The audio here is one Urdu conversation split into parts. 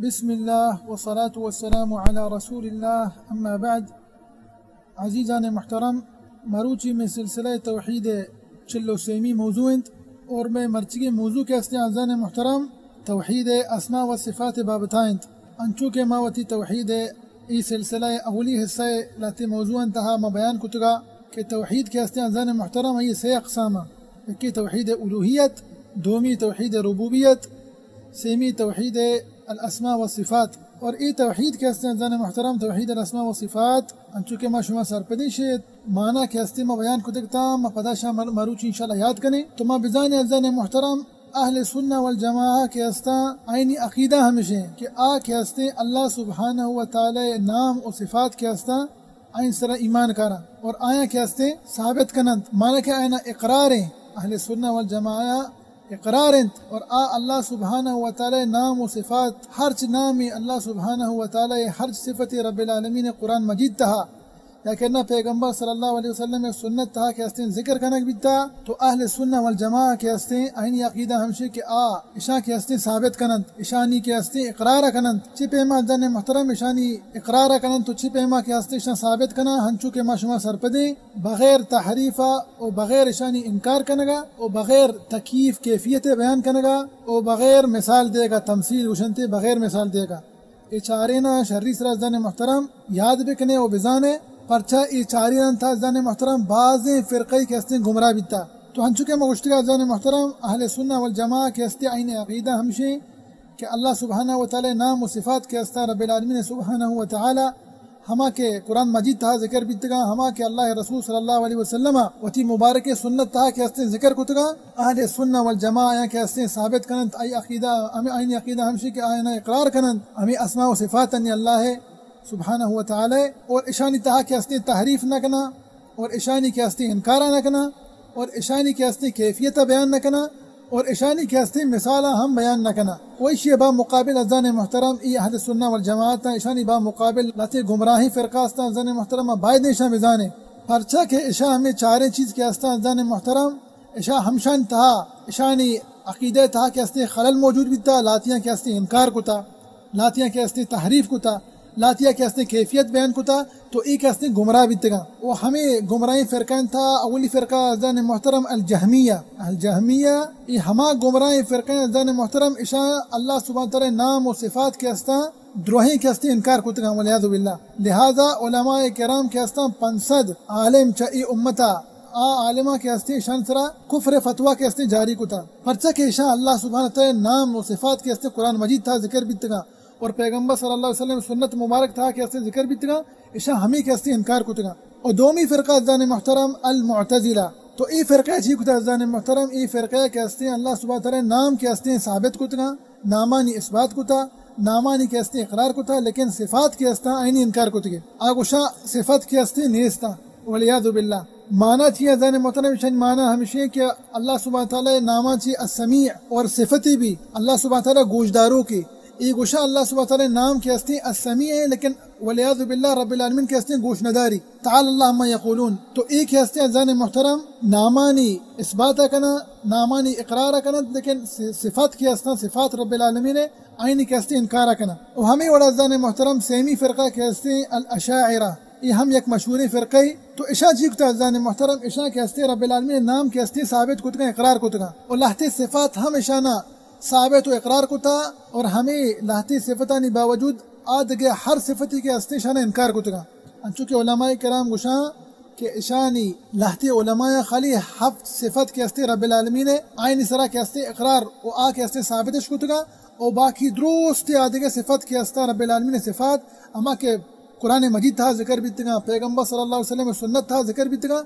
بسم الله والصلاة والسلام على رسول الله أما بعد. عزیزان محترم، مروچی میں سلسلہ توحید چلو سیمی موضوع اور میں مرچی موضوع کے استے عزیزان محترم توحید اسماء و صفات بابتائند انچو کے ماوتی توحید ای سلسلہ اولی حصہ لاتے موضوع انتہا ما بیان کتگا کہ توحید کے استے عزیزان محترم یہ سے اقسام ایک توحید الوہیت، دومی توحید ربوبیت، سیمی توحید الاسماء والصفات. اور ای توحید کے استے عزیزان محترم توحید الاسماء والصفات انچو کے ما شما سرپدی شید معنی کے استے ما بیان کتگتا ما پداشا مروچی انشاءاللہ یاد کریں تو ما بزان عزیزان محترم اہل سنہ والجماعہ کے استا عینی عقیدہ ہمیشہ کہ کے استے اللہ سبحانہ و تعالی نام و صفات کے استا عین سر ایمان کارا اور آیا کے استے ثابت کنند معنی کہ آئینہ اقرار ہیں اہل سنہ والجماعہ اقرار اور اللہ سبحانہ و تعالی نام و صفات ہرچ نامی اللہ سبحانہ و تعالی ہرچ صفت رب العالمین قرآن مجید تہا یا کہنا پیغمبر صلی اللہ علیہ وسلم سنت تہا کے استے ذکر کنک بیتا تو اہل سنہ والجماعہ کے استے عینی عقیدہ ہمشہ کہ اشاں کے استے ثابت کنند اشانی کے استے اقرار کنند چی پیما جن محترم اشانی اقرار کنند تو چی پیما کے استے اشاں ثابت کنا ہنچو کے ما شما سرپدے بغیر تحریفہ و بغیر اشانی انکار کنگا و بغیر تکیف کیفیت بیان کنگا و بغیر مثال دے گا تمثیل وشنتے بغیر مثال دے گا یہ چارینا شرری سرازدان محترم یاد بکنے و بزانے پرچہ ای چاریان تھا عزیزان محترم بعض فرقی کے استے گمراہ بیتا تو ہن چکے مگشتگا عزیزان محترم اہل سنہ والجماعہ کے استے عین عقیدہ ہمشہ کہ اللہ سبحانہ و تعالی نام و صفات کے استا رب العالمین سبحانہ و تعالی ہما کے قرآن مجید تھا ذکر بیتگا ہما کے اللہ رسول صلی اللہ علیہ وسلم وتی مبارک سنت تھا کے استے ذکر کتگا اہل سنہ والجماعہ کے استے ثابت کنند ای عقیدہ ہمیں عین عقیدہ ہمشہ کہ آئینہ اقرار کنند ہمیں اسماء و صفات ان اللہ ہے سبحانہ و تعالی اور اشانی تہا کے استے تحریف نہ کنا اور اشانی کے استے انکارہ نہ کنا اور اشانی کے استے کیفیت بیان نہ کنا اور اشانی کے استے مثالہ ہم بیان نہ کنا ویشی با مقابل عزیزان محترم ای اہل سنہ والجماعت اشانی با مقابل لاتے گمراہی فرقہ استا عزیزان محترم باید اشا بزانے پرچہ کے اشا ہمیں چارے چیز کے استا عزیزان محترم اشا ہمشان تہا اشانی عقیدہ تہا کے استے خلل موجود بیتا لاتیاں کے استے انکار کتا لاتیاں کے استے تحریف کتا لاتیا کے استے کیفیت بیان کتا تو ایک استے گمراہ بیتگا وہ ہمیں گمراہی فرقین تھا اولی فرقہ عزیزان محترم الجہمیہ یہ ہما گمراہی فرقین عزیزان محترم اشاء اللہ سبحانہ تعالی نام و صفات کے استا دروہیں کے استے انکار کتگا والعیاذ باللہ لہذا علماء کرام کے استا 500 عالم چائی امتا عالمہ کے استے شان سرا کفر فتوہ کے استے جاری کتا پرچہ کے اشاء اللہ سبحانہ تعالی نام و صفات کے استے قرآن مجید تھا ذکر بیتگا اور پیغمبر صلی اللہ علیہ وسلم سنت مبارک تھا کہ استے ذکر بیتگا اشاء ہمیں کے استے انکار کتگا اور دومی فرقہ عزیزان محترم المعتزلہ تو ای فرقہ چی کتا عزیزان محترم ای فرقہ کے استے اللہ سبحانہ تعالی نام کے استے ثابت کتگا نامانی اثبات کتا نامانی کے استے اقرار کتا لیکن صفات کے استا عینی انکار کتگے آگوشا صفت کے استے نیستا والعیاذ باللہ معنی چی عزیزان محترم شن معنی ہمیشہ کہ اللہ سبحانہ تعالی نامہ چی السمیع اور صفتی بھی اللہ سبحانہ تعالی گوشداروں کی ای گوشا اللہ سبحانہ تعالی نام کے استے السمیع ہے لیکن والعیاذ باللہ رب العالمین کے استے گوش نداری تعالی اللہ عما یقولون تو ایک کے استے عزیزان محترم نامانی اثبات کنا نامانی اقرار کنا لیکن صفات کے استے صفات رب العالمین ہے عینی کے استے انکار کنا اور ہمیں وڑا عزیزان محترم سیمی فرقہ کے استے الاشاعرہ یہ ہم یک مشہور فرقہ تو اشاء جی کتا عزیزان محترم اشاء کے استے رب العالمین نام کے استے ثابت کتگا اقرار کتگا اور لہتے صفات ہم اشانہ ثابت و اقرار کتا اور ہمیں لاہتی صفتانی باوجود آدھگے ہر صفتی کے استے شانہ انکار کتگا انچونکہ علماء کرام گوشاں کہ اشانی لاہتی علماء خالی 7 صفت کے استے رب العالمین آئین سرا کے استے اقرار و کے استے ثابتش کتگا اور باقی درست آدھگے صفت کے استا رب العالمین صفات اما کے قرآن مجید تھا ذکر بیتگا پیغمبر صلی اللہ علیہ وسلم سنت تھا ذکر بیتگا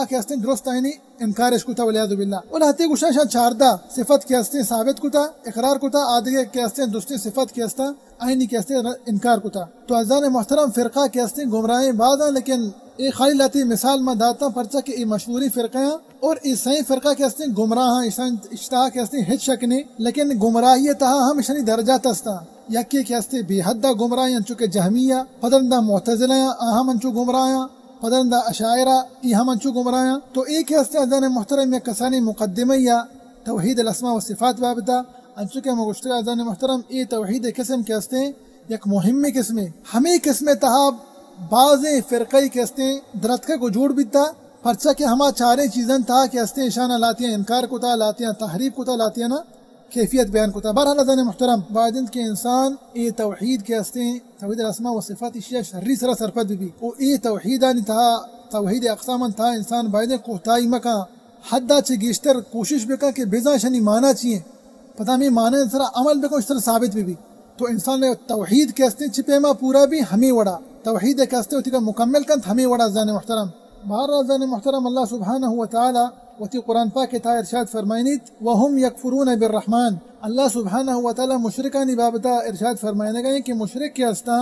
کے استے درست آئینی انکارش کتا والعیاذ باللہ اور ہتے گوشاشا چاردہ صفت کے استے ثابت کتا اقرار کتا آدھگے کے استے دوسری صفت کے استا آئینی کے استے انکار کتا تو عزیزان محترم فرقہ کے استے گمراہیں بعدا لیکن ایک خالی لاتی مثال میں داتا پرچہ کہ ای مشہوری فرقہ اور ای صحیح فرقہ کے استے گمراہ اشتہا کے استے ہچ شک نہیں لیکن گمراہی تہا ہم اشانی درجات استا یکی کے استے بی حدہ گمراہیں انچو جہمیہ پدرندہ معتزلہ اہم انچو گمراہیں پدرندہ اشاعرہ ای ہم انچو گمراہیں تو ایک ہستے عزیزان محترم یا کسانی مقدمہ یا توحید الاسماء والصفات بابتا انچکہ مگشتہ عزیزان محترم ای توحید قسم کے ہستے یک مہمی قسمیں ہمیں قسم تہا بعضیں فرقی کے ہستے درتکہ کو جوڑ بیتا پرچہ کہ ہما چاریں چیزیں تہا کہ ہستے اشانہ لاتی ہیں انکار کو تا لاتی ہیں تحریف کو تا لاتی ہیں نا کیفیت بیان کو تا. بہرحال عزیزان محترم بعدند کے انسان ای توحید کے ہستے توحید الاسماء و صفات اشیاء شرری سرا سرپد بھی او ای توحیدانی تہا توحید اقسامن تہا انسان بعدیں کوتاہی مکا حدہ چھ گیشتر کوشش بکا کہ بیزا شنی مانا چیئے پتہ میں مانے سرا عمل بکا اس طرح ثابت بھی تو انسان نے توحید کے ہستے چھپے ما پورا بھی ہمیں وڑا توحید کے ہستے ہوتی کا مکمل کنت ہمیں وڑا عزیزان محترم. بہر عزیزان محترم اللہ سبحانہ وتعالی وتی قرآن پاک کے تھا ارشاد فرمائنیت وهم یکفرون بالرحمن. اللہ سبحانہ وتعالی مشرکانی بابتا ارشاد فرمائنے گئے کہ مشرک کے ہستا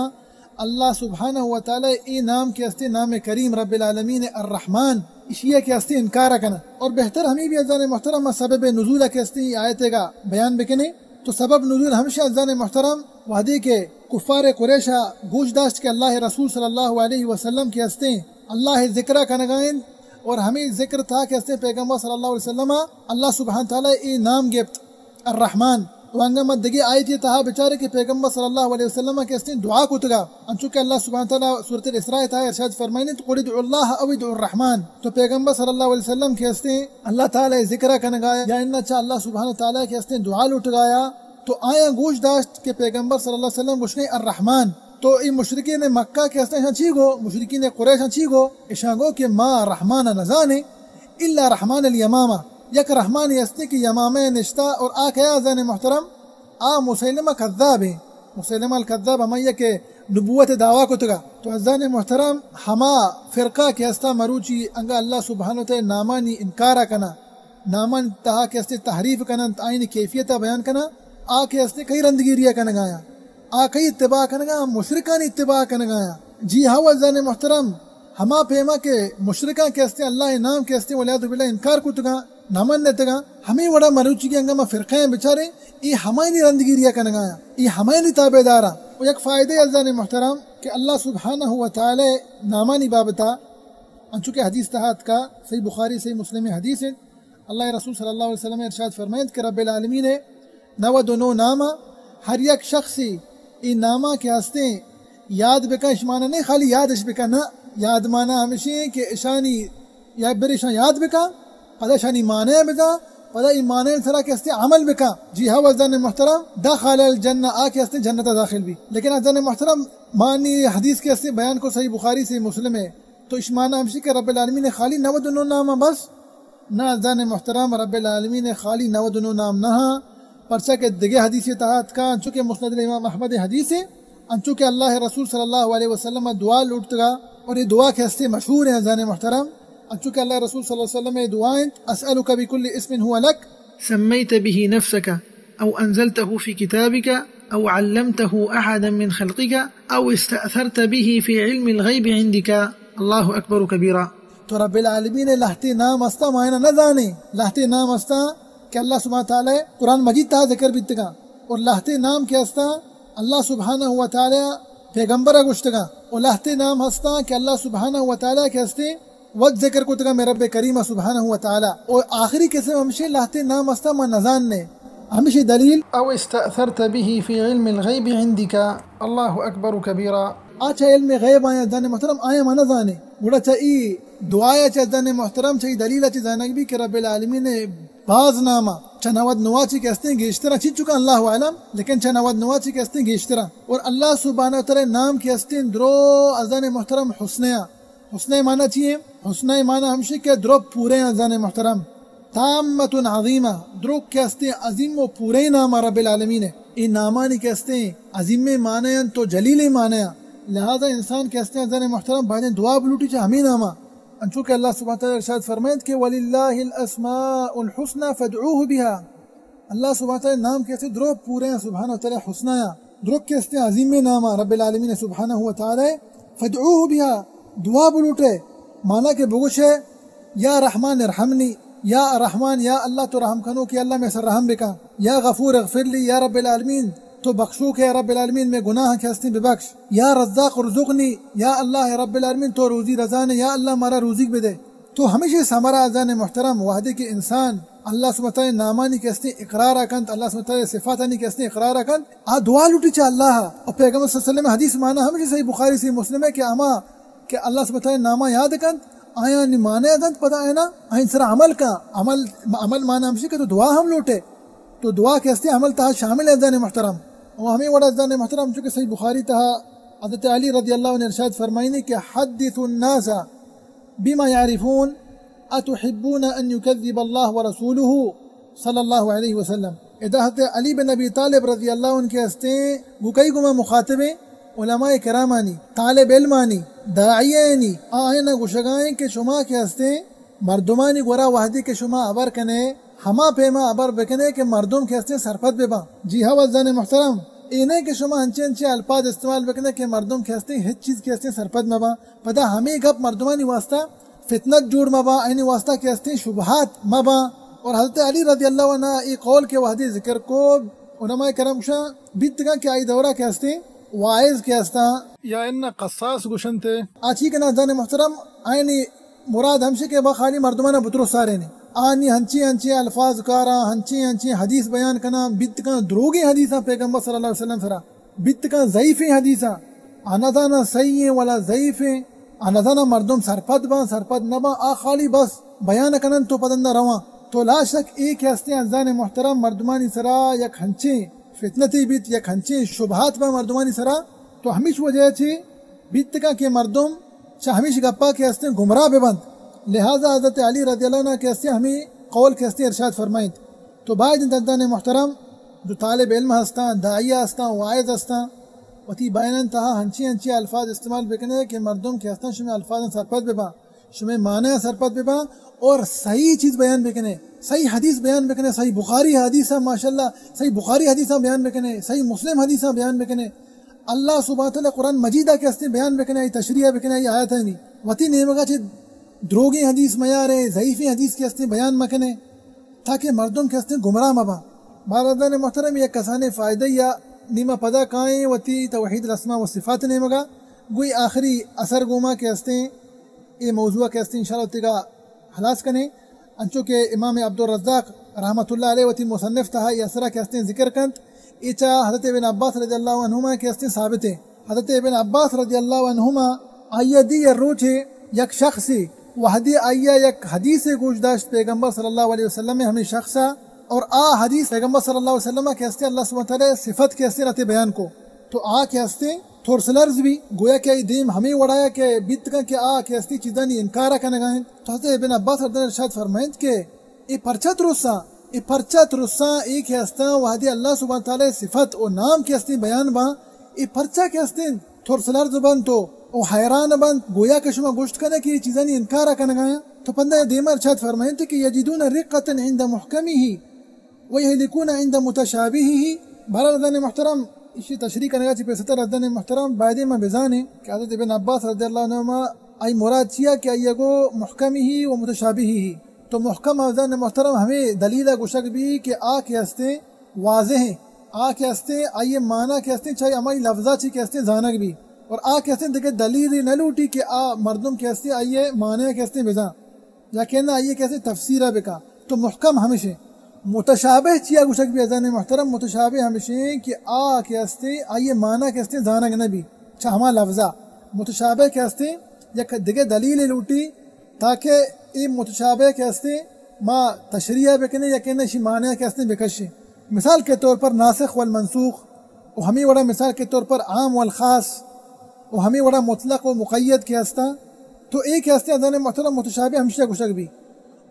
اللہ سبحانہ وتعالی ای نام کے ہستے نام کریم رب العالمین الرحمن اشیاء کے ہستے انکارا کنا. اور بہتر ہمیں بھی عزیزان محترم سبب نزول کے ہستے آیت کا بیان بکنے تو سبب نزول ہمیشہ عزیزان محترم وحدی کے کفار قریشہ گوش داشت کے اللہ رسول صلی اللہ علیہ وسلم کے ہستے اللہ ذکرہ کنگائن اور ہمیں ذکر تھا کہ ہستے پیغمبر صلی اللہ علیہ وسلم اللہ سبحانہ تعالی ای نام گفت الرحمن وانگا مدگی آیت یہ تہا بچارے کہ پیغمبر صلی اللہ علیہ وسلم کے ہستے دعا کو تگا انچونکہ اللہ سبحانہ تعالی سورۃ الاسراء تھا ارشاد فرمائنے تو قل ادعوا اللہ او ادعوا الرحمن. تو پیغمبر صلی اللہ علیہ وسلم کے ہستے اللہ تعالی ذکرہ کنگایا یا انہا چاہ اللہ سبحانہ تعالی کے ہستے دعا لوٹ گایا تو آیا گوش داشت کہ پیغمبر صلی اللہ علیہ وسلم گوشنے الرحمن. تو ای مشرکین مکہ کے ہستے چی گو مشرکین قریش چی گو اشان گو کہ ما رحمان نزانے الا رحمان الیمامہ یک رحمان ہستے کی یمامہ نشتا اور آکھیا عزیزان محترم مسیلمہ کذاب ہے. مسیلمہ الکذاب ہمیں کہ نبوت دعویٰ کو تگا. تو عزیزان محترم ہما فرقہ کے ہستا مروچی انگا اللہ سبحانہ وتعالی نامانی انکارا کنا نامان تہا کے ہستے تحریف کنا آئین کیفیتہ بیان کنا آکے ہستے کئی رندگیریہ کنگایا آکئی اتباع کنگا مشرکانی اتباع کنگایا. جی ہاں عزیزان محترم ہما پیما کے مشرکان کے ہستے اللہ نام کے ہستے ولیعذ باللہ انکار کو تگا نامن نے تگا ہمیں وڑا مروچی کے انگا فرقیں بچارے یہ ہماری رندگیریہ کنگایا یہ ہماری تابع دارا. وہ یک فائدے عزیزان محترم کہ اللہ سبحانہ وتعالی نامانی بابتا انچونکہ حدیث تحت کا صحیح بخاری صحیح مسلم حدیث ہے اللہ رسول صلی اللہ علیہ وسلم ارشاد فرمائند کہ رب العالمین 99 نامہ ہر یک شخصی ای نامہ کے ہستے یاد بکا اشمانا نہیں خالی یادش بکا نہ یاد مانا ہمیشہ کہ اشانی یا برشان یاد بکا پدا شانی مانے بدا پدا ایمانے سرا کے ہستے عمل بکا. جی ہاں عزیزان محترم داخل الجنہ آکے ہستے جنت داخل بھی. لیکن عزیزان محترم مانی حدیث کے ہستے بیان کو صحیح بخاری سے مسلم ہے تو اشمانا ہمشی کہ رب العالمین نے خالی 99 نامہ بس نہ عزیزان محترم رب العالمین نے خالی 99 نام نہ پرچہ کے دگے حدیث تحت کا انچو کے مسند امام احمد حدیث ہے انچو کہ اللہ رسول صلی اللہ علیہ وسلم دعا لوٹتا اور یہ دعا کے ہستے مشہور ہیں عزیزان محترم انچو کہ اللہ رسول صلی اللہ علیہ وسلم دعائیں اسألک بكل اسم هو لك سميت به نفسك أو أنزلته في كتابك أو علمته أحدا من خلقك أو استأثرت به في علم الغيب عندك الله أكبر كبيرا. تو رب العالمین لہتے نام استا معنی نہ جانے لہتے نام استا کہ اللہ سبحانہ تعالی قرآن مجید تا ذکر بیتگا اور لہتے نام کے استا اللہ سبحانہ وتعالی پیغمبر گشتگا اور لہتے نام ہستا کہ اللہ سبحانہ وتعالی کے ہستے وقت ذکر کو تگا میں رب کریم سبحانہ وتعالی. اور آخری قسم ہمشہ لہتے نام استا ما نزان نے ہمشہ دلیل أو استأثرت به في علم الغيب عندك الله أكبر كبيرا. آچھا علم غیب آیا دانے محترم آیا ما نزانے بڑا چاہی دعایا چاہ دانے محترم چاہی دلیل چاہ دانک بھی کہ رب العالمین نے باز نامہ چناوت نواچی کے ہستے گیشترا چیز چکا اللہ عالم لیکن چناوت نواچی کے ہستے گیشترا اور اللہ سبحانہ وتعالی نام کے ہستے درو ازان محترم حسنیہ حسنہ معنی چیئے حسنہ معنی ہمشی کے درو پورے ازان محترم تامت عظیمہ درو کے ہستے عظیم و پورے نامہ رب العالمین این نامانی کے ہستے عظیم معنی تو جلیل معنی لہذا انسان کے ہستے ازان محترم بھائی دعا بلوٹی چاہ ہمیں نامہ انچو کہ اللہ سبحانہ وتعالی ارشاد فرمائند کہ وَلِلَّهِ الْأَسْمَاءُ الْحُسْنَى فَادْعُوهُ بِهَا. اللہ سبحانہ وتعالی نام کیسے درو پورے ہیں سبحانہ وتعالی حسنایا درو کیسے عظیم نامہ رب العالمین سبحانہ وتعالی فَادْعُوهُ بِهَا دعا بلوٹے مانا کہ بگوش ہے یا رحمان ارحمنی یا رحمان یا اللہ تو رحم کنو کہ اللہ میں سر رحم بکا یا غفور اغفر لی یا رب العالمین تو بخشو کہ رب العالمین میں گناہ کے ہستی ببخش یا رزاق رزقنی یا اللہ رب العالمین تو روزی رزانے یا اللہ مارا روزی بدے. تو ہمیشہ ہمارا اذان محترم وحدے کے انسان اللہ سبحانہ تعالی نامانی کے ہستے اقرار کند اللہ سبحانہ تعالی صفاتانی کے ہستے اقرار کند آ دعا لوٹی چا اللہ اور پیغمبر صلی اللہ علیہ وسلم حدیث مانا ہمیشہ صحیح بخاری صحیح مسلم ہے کہ اما کہ اللہ سبحانہ تعالی نامہ یاد کند آیا نمانے دند پتہ آئینا آئین سر عمل کا عمل مانا ہمشی کہ تو دعا ہم لوٹے تو دعا کے ہستے عمل تہا شامل ہے عزیزان محترم اور ہمیں وڑا عزیزان محترم چونکہ صحیح بخاری تہا حضرت علی رضی اللہ عنہ ارشاد فرمائنی کہ حدث الناس بما يعرفون اتحبون ان يكذب الله ورسوله صلی اللہ علیہ وسلم ادا حضرت علی بن ابی طالب رضی اللہ عنہ کے ہستے وہ کئی گما مخاطبیں علماء کرامانی طالب علمانی داعیانی آئینہ گوشگائیں کہ شما کے ہستے مردمانی گورا وحدی کے شما عبر کنے ہما پیما عبر بکنے کہ مردم کے ہستے سرپت بے با جی ہاں وزن محترم اینے کہ شما انچے انچے الفاظ استعمال بکنے کہ مردم کے ہستے ہچ چیز کے ہستے سرپت مبا پتہ ہمیں گپ مردمانی واسطہ فتنت جوڑ مبا اینی واسطہ کے ہستے شبہات مبا اور حضرت علی رضی اللہ عنہ ایک قول کے وحدی ذکر کو علماء کرام شاہ بیتگا کہ آئی دورہ کے ہستے وائز کے ہستا یا ان قصاص گوشن تھے آچی کے نازدان محترم آئینی مراد ہمشے کے بخالی مردمانہ بطرو سارے نے آنی ہنچی الفاظ کارا ہنچی حدیث بیان کنا بیت کا دروگی حدیثہ پیغمبر صلی اللہ علیہ وسلم سرا بیت کا ضعیفی حدیثہ آنازانا صحیح والا ضعیف آنازانا مردم سرپت نبا خالی بس بیان کنن تو پدندہ رواں تو لا شک ایک ہستے عزیزان محترم مردمانی سرا یک ہنچے فتنتی بیت یک ہنچے شبہات با مردمانی سرا تو ہمیش وجہ چھے بیت کا کہ مردم چاہ ہمیش گپا کے ہستے گمراہ بے بند لہذا حضرت علی رضی اللہ عنہ کے ہستے ہمیں قول کے ہستے ارشاد فرمائیں تو باید عزیزان محترم جو طالب علم ہستا داعیہ ہستا وائز ہستا وتی بیان تہا ہنچی الفاظ استعمال بکنے کہ مردم کے ہستا شمی الفاظ سرپت بے با شمی معنی سرپت بے با اور صحیح چیز بیان بکنے صحیح حدیث بیان بکنے صحیح بخاری حدیثہ ماشاءاللہ صحیح بخاری حدیثہ بیان بکنے صحیح مسلم حدیثہ بیان بکنے اللہ سبحانہ تعالی قرآن مجیدہ کے ہستے بیان بکنے تشریح بکنے یہ آیت ہے نہیں وتی نیمگا چھے دروگی حدیث میارے ضعیفی حدیث کے ہستے بیان مکنے تاکہ مردم کے ہستے گمراہ مبا بارادان محترم یہ کسانے فائدہ یا نیمہ پدا کائیں وتی توحید الاسماء و صفات نیمگا گوئی آخری اثر گوما کے ہستے یہ موضوع کے ہستے انشاءاللہ تیگا حلاس کنے انچو کہ امام عبدالرزاق رحمۃ اللہ علیہ وتی مصنف تہا یہ اثرہ کے ہستے ذکر کنت ایچا حضرت ابن عباس رضی اللہ عنہما کے ہستے ثابت ہے حضرت ابن عباس رضی اللہ عنہما آئیہ دی روچے یک شخصی وحدی آئیہ یک حدیث گوش داشت پیغمبر صلی اللہ علیہ وسلم میں ہمیں شخصا اور حدیث پیغمبر صلی اللہ علیہ وسلم کے ہستے اللہ سبحانہ تعالی صفت کے ہستے رہتے بیان کو تو کے ہستے تھوڑ سلرز بھی گویا کہ دیم ہمیں وڑایا کہ بیت کا کہ کے ہستی چیزاں نہیں انکارہ کا نگاہیں تو حضرت ابن عباس رضی اللہ عنہ ارشاد فرمائیں کہ ای پرچت رسا ایک ہستا وحدی اللہ سبحانہ تعالی صفت و نام کے ہستی بیان با ای پرچا کے ہستے تھوڑ سلرز بند تو او حیران بند گویا کہ شما گوشت کرنے کی چیزاں نہیں انکارہ کا نگاہیں تو پندہ دیمہ ارشاد فرمائیں کہ یجدون رقتا عند محکمہ ویہلکون عند متشابہہ بہرحال رضان محترم اسی تشریح کرنے گا چی پیستر رضان محترم بعدی میں بزانے کہ حضرت ابن عباس رضی اللہ عنہ آئی مراد چیا کہ آئی گو محکمی ہی و متشابہی ہی تو محکم رضان محترم ہمیں دلیل گوشک بھی کہ کے ہستے واضح ہیں کے ہستے آئیے معنی کے ہستے چاہیے ہماری لفظہ چی کے ہستے زانک بھی اور کے ہستے دیکھے دلیل نہ لوٹی کہ مردم کے ہستے آئیے معنی کے ہستے بزا یا کہنا آئیے کیسے تفسیرہ بکا تو محکم ہمیشہ متشابہ چیا گوشک بھی عزیزان محترم متشابہ ہمیشہ کہ کے ہستے آئیے معنی کے ہستے زانک نبی چاہما لفظہ متشابہ کے ہستے یا دیکھے دلیل لوٹی تاکہ ای متشابہ کے ہستے ما تشریح بکنے یا کہنا شی معنی کے ہستے بکشے مثال کے طور پر ناسخ والمنسوخ و ہمیں وڑا مثال کے طور پر عام والخاص و ہمیں وڑا مطلق و مقید کے ہستا تو ایک ہستے عزیزان محترم متشابہ ہمیشہ گوشک بھی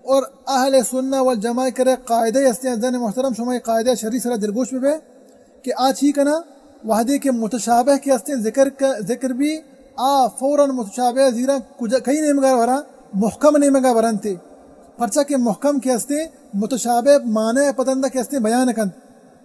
اور اہل سنہ والجماع کرے قاعدہ ہستے عزیزان محترم شما قاعدہ شرعی سرا دلگوش بے کہ ہی کنا وحدے کے متشابہ کے ہستے ذکر بھی فوراً متشابہ زیرہ کئی نیمگا ورا محکم نیمگا ورانتے پرچہ کے محکم کے ہستے متشابہ معنی پتندہ کے ہستے بیان کند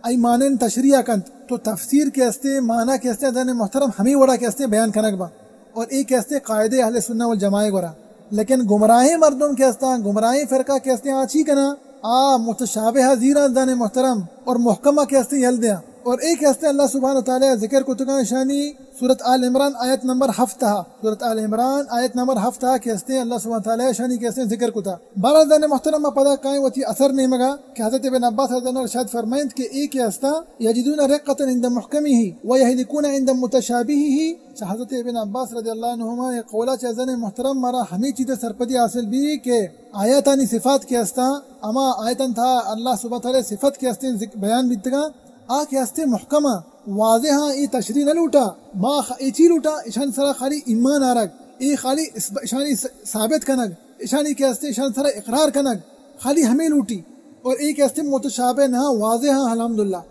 ای معنی تشریح کند تو تفسیر کے ہستے معنی کے ہستے عزیزان محترم ہمیں وڑا کے ہستے بیان کنک با اور ایک ہستے قاعدہ اہل سنہ والجماع ورا لیکن گمراہی مردم کے ہستا گمراہی فرقہ کے ہستے آچی کنا متشابہ زیرہ عزیزان محترم اور محکمہ کے ہستے یل دیا اور ایک ہستے اللہ سبحانہ تعالیٰ ذکر کو تکان شانی سورت آل عمران آیت نمبر 7 سورت آل عمران آیت نمبر 7 کے ہستے اللہ سبحانہ تعالیٰ شانی کے ہستے ذکر کو تھا بارہ محترمہ پدا کائیں وتی اثر نہیں مگا کہ حضرت ابن عباس رضی اللہ عنہ ارشاد فرمائند کہ ایک ہستا یجدون رقۃ عند محکمہ ویہلکون عند متشابہہ. حضرت ابن عباس رضی اللہ عنہما یہ قولہ چیزن محترم مرا ہمیں چیزیں سرپدی حاصل بھی کہ آیاتانی صفات کے ہستا اما آیتن تھا اللہ سبحانہ تعالیٰ صفت کے ہستے بیان بیتگا آکے ہستے محکمہ واضح ای تشریح نہ لوٹا ما ایچی لوٹا اشان سرا خالی ایمان آرگ ای خالی اشانی ثابت کنگ اشانی کے ہستے اشان سرا اقرار کنگ خالی ہمیں لوٹی اور ایک ہستے متشابہ نہ واضح الحمدللہ.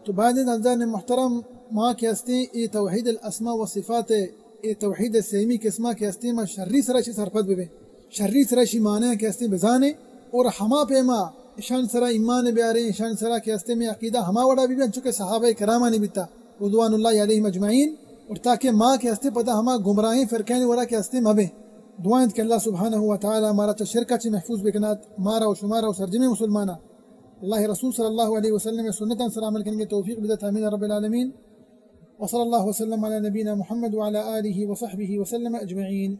تو بعد نظر محترم ماں کے ہستے ای توحید الاسماء و صفات ای توحید سیمی قسمہ کے ہستے ما شرری سرشی سرپت بے شرری سرشی معنی کے ہستے بزانے اور ہما پیما اشان سرا ایمان بیارے اشان سرا کے ہستے میں عقیدہ ہما وڑا بھی بن چکے صحابہ کرامہ نے بیتا رضوان اللہ علیہم اجمعین اور تاکہ ماں کے ہستے پتہ ہما گمراہی فرقین وڑا کے ہستے مبے دعائیں کہ اللہ سبحانہ و تعالی ہمارا شرکہ چی محفوظ بکنات مارا و شمارا و سرجمی مسلمانہ اللہ رسول صلی اللہ علیہ وسلم سنتاً سر عمل کرنے کے توفیق بدت آمین رب العالمین وصلی اللہ وسلم علی نبینا محمد وعلی آلہ وصحبہ وسلم اجمعین.